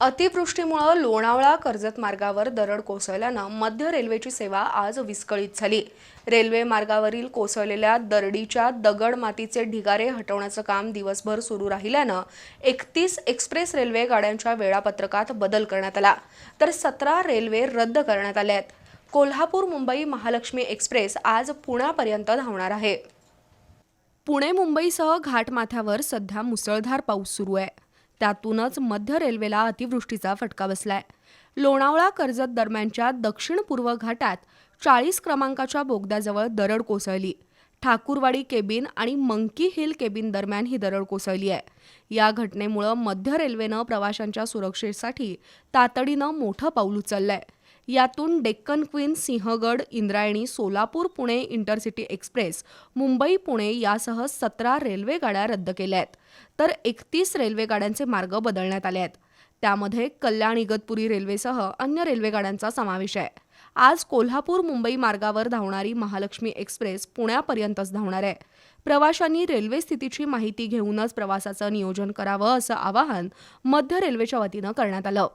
अतिवृष्टीमुळे लोणावळा कर्जत मार्गावर दरड कोसळल्यानं मध्य रेल्वेची सेवा आज विस्कळीत झाली। रेल्वे मार्गावरील कोसळलेल्या दरडीच्या दगड मातीचे ढिगारे हटवण्याचं काम दिवसभर सुरू राहिल्यानं 31 एक्सप्रेस रेल्वे गाड्यांच्या वेळापत्रकात बदल करण्यात आला, तर 17 रेल्वे रद्द करण्यात आल्या आहेत। कोल्हापूर मुंबई महालक्ष्मी एक्सप्रेस आज पुण्यापर्यंत धावणार आहे। पुणे मुंबईसह घाटमाथ्यावर सध्या मुसळधार पाऊस सुरू आहे। त्यातूनच मध्य रेल्वेला अतिवृष्टीचा फटका बसलाय। लोणावळा कर्जत दरम्यानच्या दक्षिण पूर्व घाटात 40 क्रमांकाच्या बोगद्याजवळ दरड कोसळली। ठाकूरवाडी केबिन आणि मंकी हिल केबिन दरम्यान ही दरड कोसळली आहे। या घटनेमुळे मध्य रेल्वेनं प्रवाशांच्या सुरक्षेसाठी तातडीनं मोठं पाऊल उचललंय। यातून Deccan queen, Sinhagad, Indrayani, Solapur Pune intercity express, Mumbai Pune यासह 17 रेल्वे गाड्या रद्द केल्या आहेत, तर 31 रेल्वे गाड्यांचे मार्ग बदलण्यात आले आहेत। त्यामध्ये कल्याण इगतपुरी रेल्वेसह अन्य रेल्वे गाड्यांचा समावेश आहे। आज कोल्हापूर मुंबई मार्गावर धावणारी महालक्ष्मी एक्सप्रेस पुण्यापर्यंतच धावणार आहे। प्रवाशांनी रेल्वे स्थितीची माहिती घेऊनच प्रवासाचं नियोजन करावं असं आवाहन मध्य रेल्वेच्या वतीनं करण्यात आलं।